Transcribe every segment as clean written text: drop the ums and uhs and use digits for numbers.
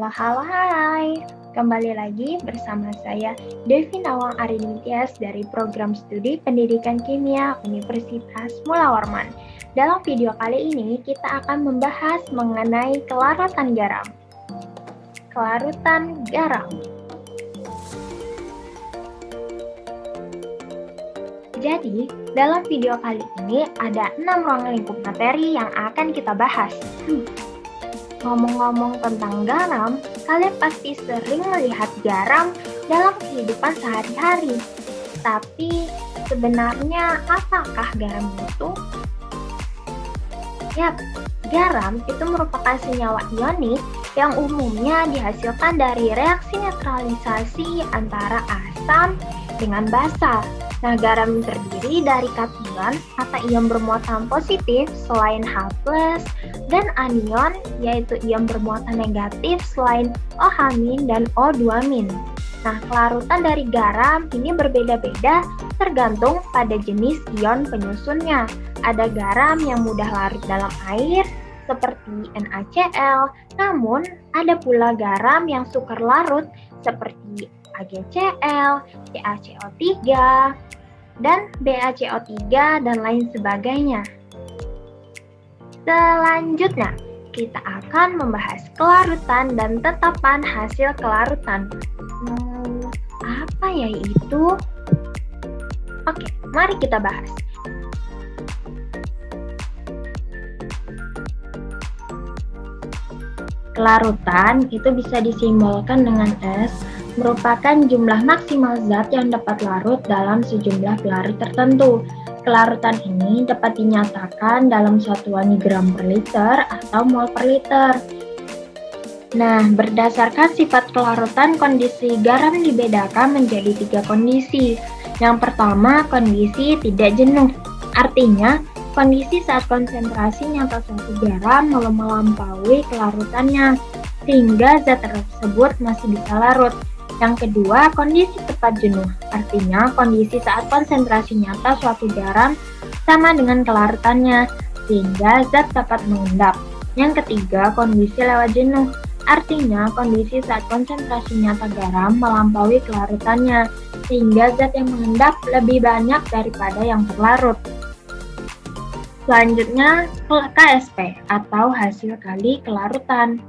Halo, halo, hai. Kembali lagi bersama saya Devi Nawang Arinitias dari Program Studi Pendidikan Kimia Universitas Mula Warman. Dalam video kali ini kita akan membahas mengenai kelarutan garam. Kelarutan garam. Jadi, dalam video kali ini ada 6 ruang lingkup materi yang akan kita bahas. Ngomong-ngomong tentang garam, kalian pasti sering melihat garam dalam kehidupan sehari-hari. Tapi, sebenarnya apakah garam itu? Yap, garam itu merupakan senyawa ionik yang umumnya dihasilkan dari reaksi neutralisasi antara asam dengan basa. Nah, garam terdiri dari kation atau ion bermuatan positif selain H+, dan anion yaitu ion bermuatan negatif selain OH- dan O2-. Nah, kelarutan dari garam ini berbeda-beda tergantung pada jenis ion penyusunnya. Ada garam yang mudah larut dalam air seperti NaCl, namun ada pula garam yang sukar larut seperti AgCl, CaCO3, dan BaCO3, dan lain sebagainya. Selanjutnya, kita akan membahas kelarutan dan tetapan hasil kelarutan. Apa ya itu? Oke, mari kita bahas. Kelarutan itu bisa disimbolkan dengan S, merupakan jumlah maksimal zat yang dapat larut dalam sejumlah pelarit tertentu. Kelarutan ini dapat dinyatakan dalam satuan gram per liter atau mol per liter. Nah, berdasarkan sifat kelarutan, kondisi garam dibedakan menjadi 3 kondisi. Yang pertama, kondisi tidak jenuh. Artinya, kondisi saat konsentrasi nyata suatu garam melampaui kelarutannya, sehingga zat tersebut masih bisa larut. Yang kedua, kondisi tepat jenuh. Artinya, kondisi saat konsentrasi nyata suatu garam sama dengan kelarutannya, sehingga zat dapat mengendap. Yang ketiga, kondisi lewat jenuh. Artinya, kondisi saat konsentrasi nyata garam melampaui kelarutannya, sehingga zat yang mengendap lebih banyak daripada yang terlarut. Selanjutnya, KSP atau hasil kali kelarutan,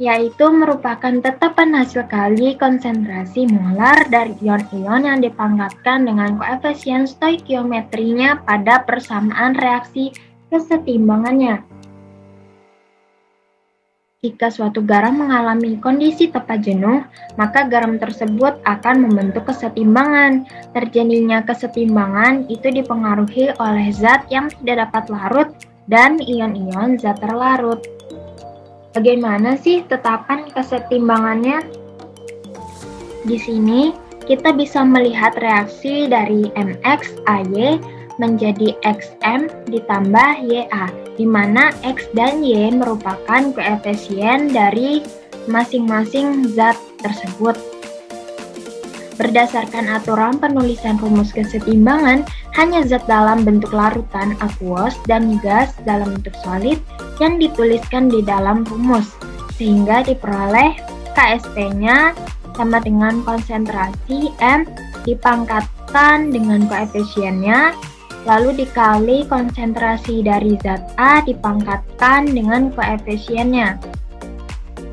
yaitu merupakan tetapan hasil kali konsentrasi molar dari ion-ion yang dipangkatkan dengan koefisien stoikiometrinya pada persamaan reaksi kesetimbangannya. Jika suatu garam mengalami kondisi tepat jenuh, maka garam tersebut akan membentuk kesetimbangan. Terjadinya kesetimbangan itu dipengaruhi oleh zat yang tidak dapat larut dan ion-ion zat terlarut. Bagaimana sih tetapan kesetimbangannya? Di sini kita bisa melihat reaksi dari MXAY menjadi XM ditambah YA, di mana X dan Y merupakan koefisien dari masing-masing zat tersebut. Berdasarkan aturan penulisan rumus kesetimbangan, hanya zat dalam bentuk larutan aqueous dan gas dalam bentuk solid yang dituliskan di dalam rumus, sehingga diperoleh KSP-nya sama dengan konsentrasi M dipangkatkan dengan koefisiennya, lalu dikali konsentrasi dari zat A dipangkatkan dengan koefisiennya.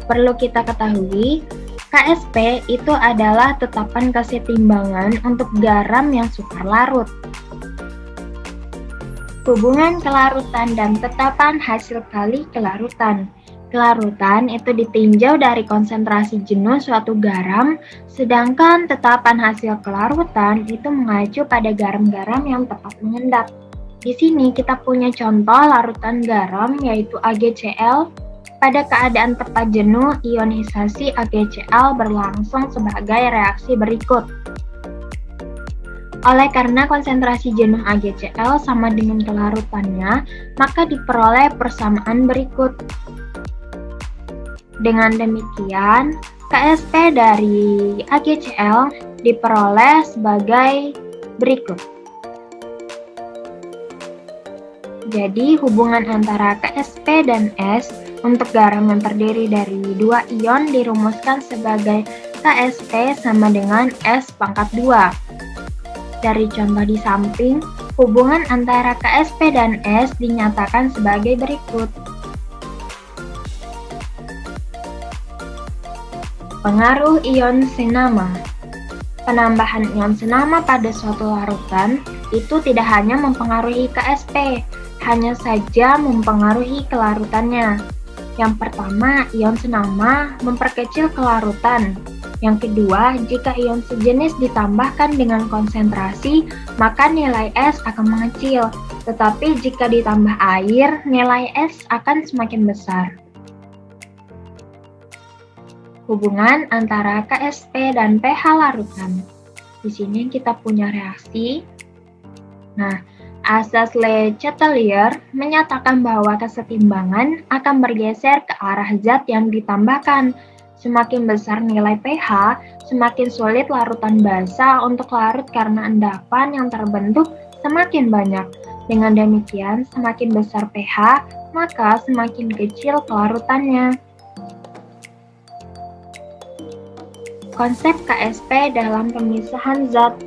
Perlu kita ketahui, KSP itu adalah tetapan kesetimbangan untuk garam yang sukar larut. Hubungan kelarutan dan tetapan hasil kali kelarutan. Kelarutan itu ditinjau dari konsentrasi jenuh suatu garam, sedangkan tetapan hasil kelarutan itu mengacu pada garam-garam yang tepat mengendap. Di sini kita punya contoh larutan garam yaitu AgCl. Pada keadaan tepat jenuh, ionisasi AgCl berlangsung sebagai reaksi berikut. Oleh karena konsentrasi jenuh AgCl sama dengan kelarutannya, maka diperoleh persamaan berikut. Dengan demikian, KSP dari AgCl diperoleh sebagai berikut. Jadi, hubungan antara KSP dan S Untuk garam yang terdiri dari dua ion dirumuskan sebagai KSP sama dengan S pangkat 2. Dari contoh di samping, hubungan antara KSP dan S dinyatakan sebagai berikut. Pengaruh ion senama. Penambahan ion senama pada suatu larutan itu tidak hanya mempengaruhi KSP, hanya saja mempengaruhi kelarutannya. Yang pertama, ion senama memperkecil kelarutan. Yang kedua, jika ion sejenis ditambahkan dengan konsentrasi, maka nilai S akan mengecil. Tetapi jika ditambah air, nilai S akan semakin besar. Hubungan antara KSP dan pH larutan. Di sini kita punya reaksi. Nah, asas Le Chatelier menyatakan bahwa kesetimbangan akan bergeser ke arah zat yang ditambahkan. Semakin besar nilai pH, semakin sulit larutan basa untuk larut karena endapan yang terbentuk semakin banyak. Dengan demikian, semakin besar pH, maka semakin kecil kelarutannya. Konsep KSP dalam pemisahan zat.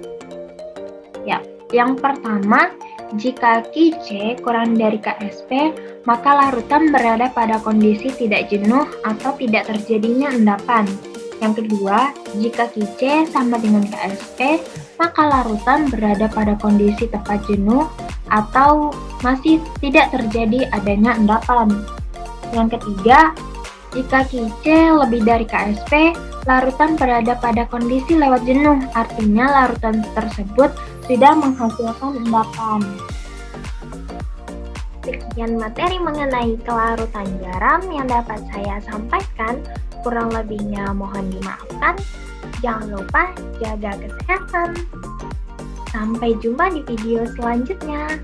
Ya, yang pertama, jika QC kurang dari KSP, maka larutan berada pada kondisi tidak jenuh atau tidak terjadinya endapan. Yang kedua, jika QC sama dengan KSP, maka larutan berada pada kondisi tepat jenuh atau masih tidak terjadi adanya endapan. Yang ketiga, jika QC lebih dari KSP, larutan berada pada kondisi lewat jenuh, artinya larutan tersebut sudah menghasilkan endapan. Sekian materi mengenai kelarutan garam yang dapat saya sampaikan. Kurang lebihnya mohon dimaafkan. Jangan lupa jaga kesehatan. Sampai jumpa di video selanjutnya.